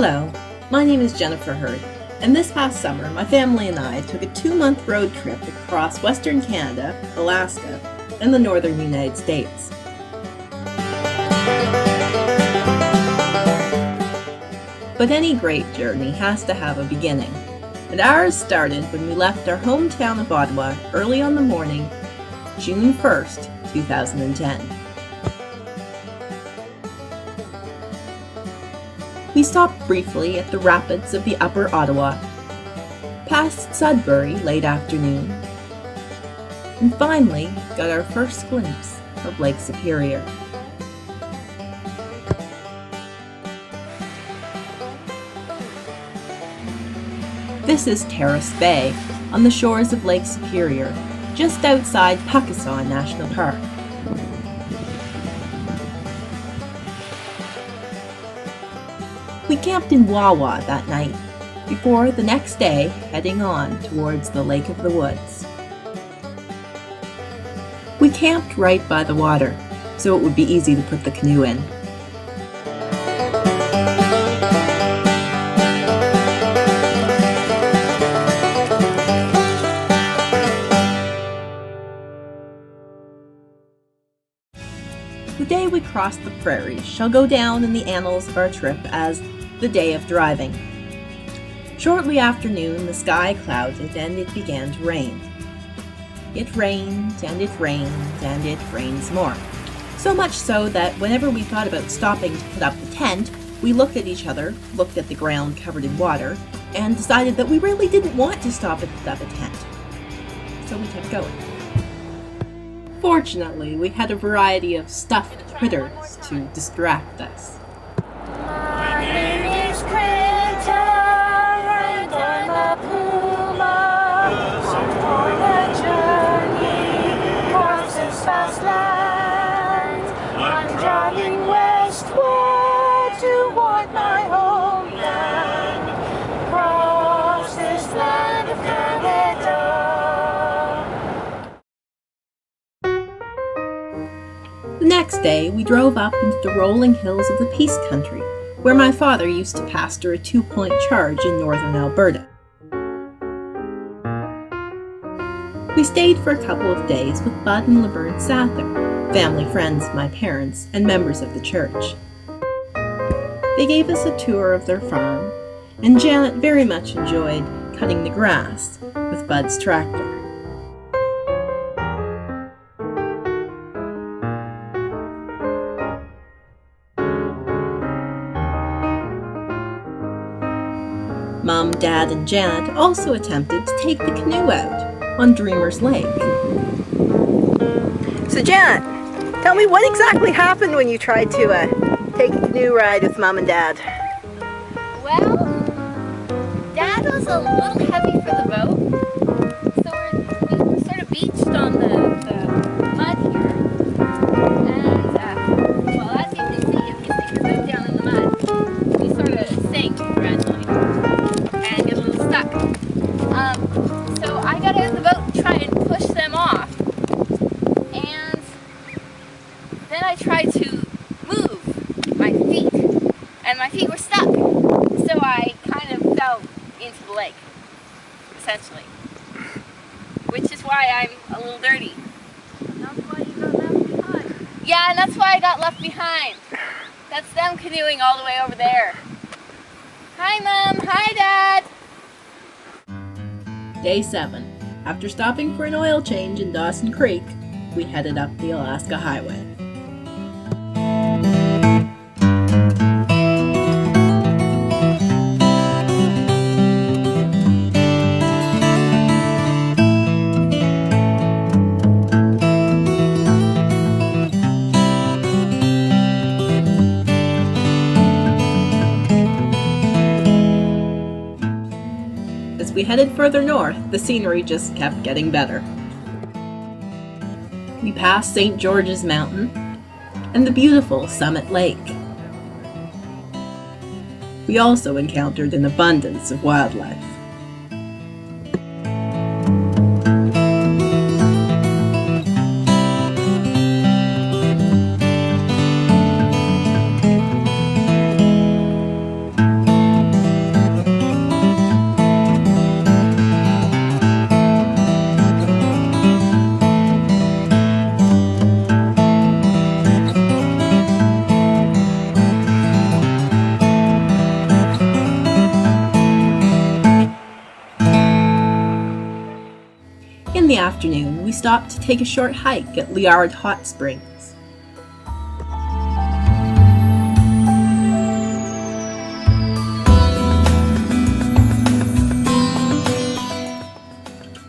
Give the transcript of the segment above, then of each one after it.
Hello, my name is Jennifer Hurd, and this past summer my family and I took a 2-month road trip across Western Canada, Alaska, and the northern United States. But any great journey has to have a beginning, and ours started when we left our hometown of Ottawa early on the morning, June 1st, 2010. We stopped briefly at the rapids of the Upper Ottawa, passed Sudbury late afternoon, and finally got our first glimpse of Lake Superior. This is Terrace Bay on the shores of Lake Superior, just outside Puckasaw National Park. We camped in Wawa that night, before the next day heading on towards the Lake of the Woods. We camped right by the water, so it would be easy to put the canoe in. The day we crossed the prairies shall go down in the annals of our trip as the day of driving. Shortly after noon, the sky clouded and it began to rain. It rained, and it rained, and it rains more. So much so that whenever we thought about stopping to put up the tent, we looked at each other, looked at the ground covered in water, and decided that we really didn't want to stop and put up a tent. So we kept going. Fortunately, we had a variety of stuffed critters to distract us. My name is Critter, and I'm a puma. On a journey across this vast land. I'm driving westward toward my homeland. Across this land of Canada. The next day, we drove up into the rolling hills of the Peace Country, where my father used to pasture a 2-point charge in northern Alberta. We stayed for a couple of days with Bud and Laverne Sather, family friends of my parents and members of the church. They gave us a tour of their farm, and Janet very much enjoyed cutting the grass with Bud's tractor. Mom, Dad, and Janet also attempted to take the canoe out on Dreamer's Lake. So Janet, tell me what exactly happened when you tried to take a canoe ride with Mom and Dad? Well, Dad was a little heavy for the boat, so we were sort of beached on the mud here. And, well, as you can see, if you stick your boot down in the mud, you sort of sink gradually and get a little stuck. So I got out of the boat to try and push them off. And then I tried to move my feet, and my feet were stuck. So I kind of fell into the lake, essentially. Which is why I'm a little dirty. And that's why you got left behind. Yeah, and that's why I got left behind. That's them canoeing all the way over there. Hi, Mom. Hi, Dad. Day 7. After stopping for an oil change in Dawson Creek, we headed up the Alaska Highway. As we headed further north, the scenery just kept getting better. We passed St. George's Mountain and the beautiful Summit Lake. We also encountered an abundance of wildlife. afternoon, we stopped to take a short hike at Liard Hot Springs.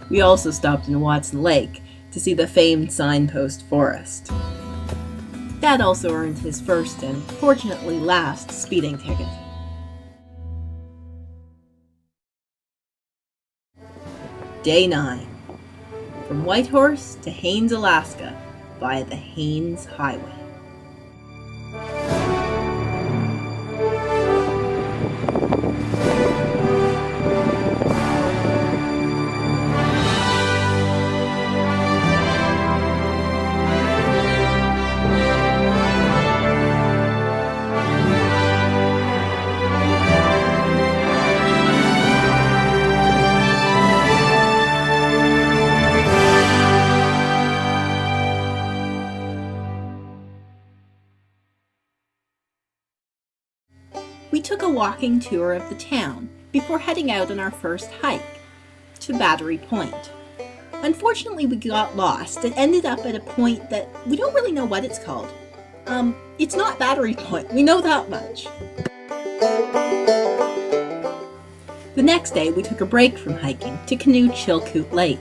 We also stopped in Watson Lake to see the famed signpost forest. Dad also earned his first and, fortunately, last speeding ticket. Day 9. From Whitehorse to Haines, Alaska, via the Haines Highway. We took a walking tour of the town before heading out on our first hike to Battery Point. Unfortunately, we got lost and ended up at a point that we don't really know what it's called. It's not Battery Point, we know that much. The next day, we took a break from hiking to canoe Chilkoot Lake.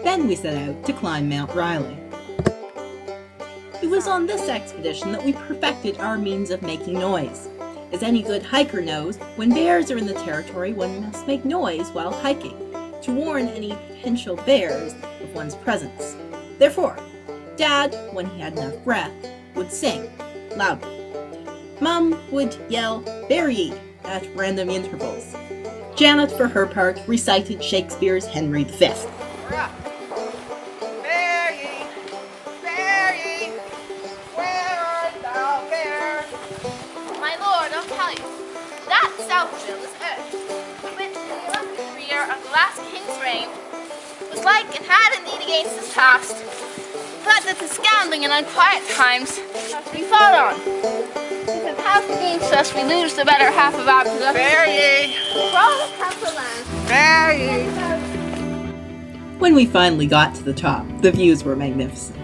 Then we set out to climb Mount Riley. It was on this expedition that we perfected our means of making noise. As any good hiker knows, when bears are in the territory, one must make noise while hiking to warn any potential bears of one's presence. Therefore, Dad, when he had enough breath, would sing loudly. Mum would yell, "Bear ye!" at random intervals. Janet, for her part, recited Shakespeare's Henry V. Southville was earth, which in the 11th year of the last king's reign was like and had indeed against his past, but that the scoundrelling and unquiet times must be fought on. If it passed against us, we lose the better half of our possessions. Bear ye! For all the council lands. Bear ye! When we finally got to the top, the views were magnificent.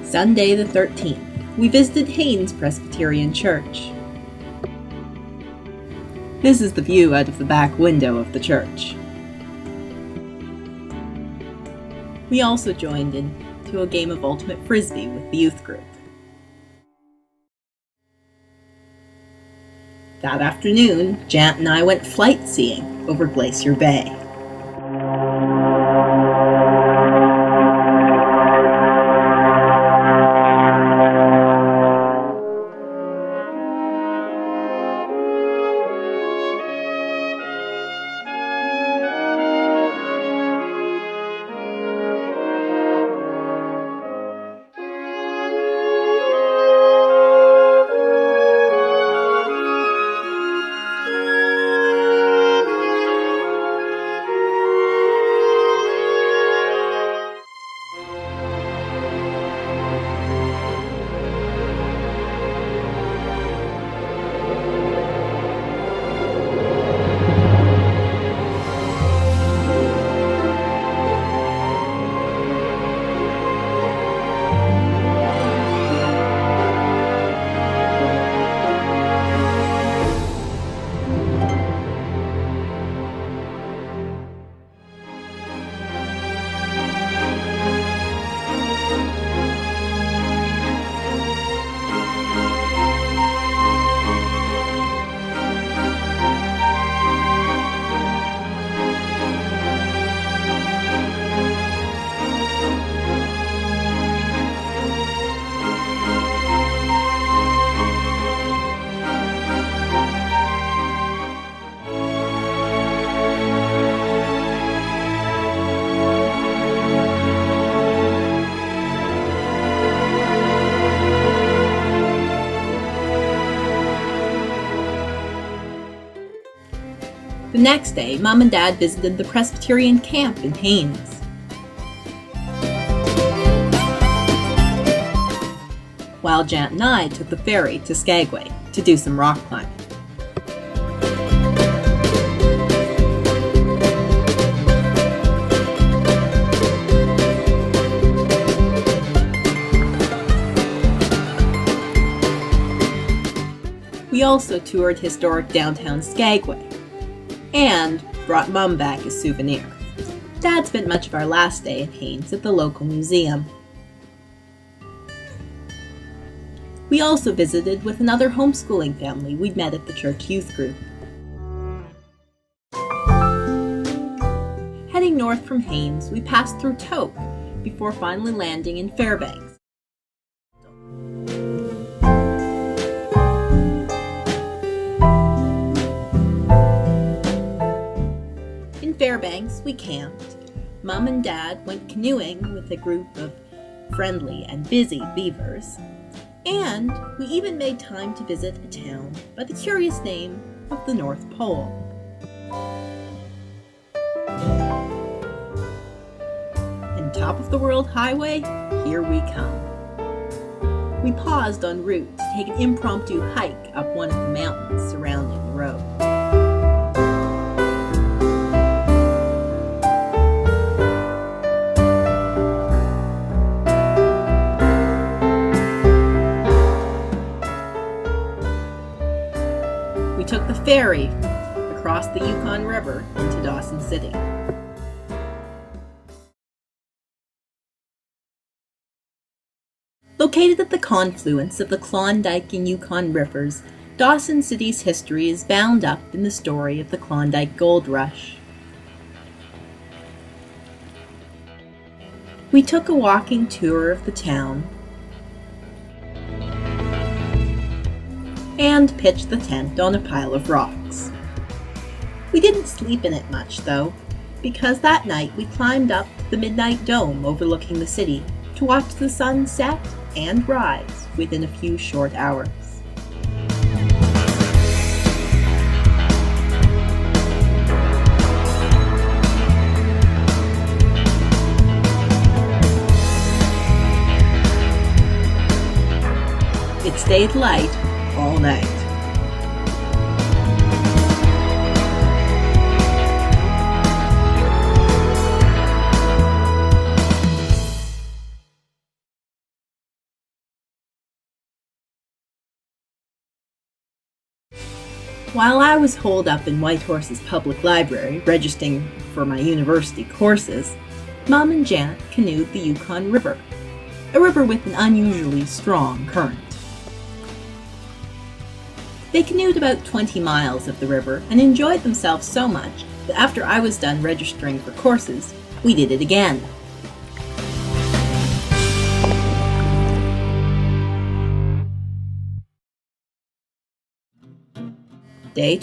Sunday the 13th, we visited Haines Presbyterian Church. This is the view out of the back window of the church. We also joined in to a game of Ultimate Frisbee with the youth group. That afternoon, Janet and I went flight seeing over Glacier Bay. The next day, Mom and Dad visited the Presbyterian camp in Haines. while Jant and I took the ferry to Skagway to do some rock climbing. We also toured historic downtown Skagway and brought Mum back a souvenir. Dad spent much of our last day in Haines at the local museum. We also visited with another homeschooling family we'd met at the church youth group. Heading north from Haines, we passed through Toke before finally landing in Fairbanks. In Fairbanks, we camped. Mum and Dad went canoeing with a group of friendly and busy beavers. And we even made time to visit a town by the curious name of the North Pole. And top of the world highway, here we come. We paused en route to take an impromptu hike up one of the mountains surrounding the road. We took the ferry across the Yukon River into Dawson City. Located at the confluence of the Klondike and Yukon rivers, Dawson City's history is bound up in the story of the Klondike Gold Rush. We took a walking tour of the town and pitched the tent on a pile of rocks. We didn't sleep in it much, though, because that night we climbed up the midnight dome overlooking the city to watch the sun set and rise within a few short hours. It stayed light all night. While I was holed up in Whitehorse's public library, registering for my university courses, Mum and Jant canoed the Yukon River, a river with an unusually strong current. They canoed about 20 miles of the river and enjoyed themselves so much that after I was done registering for courses, we did it again. Day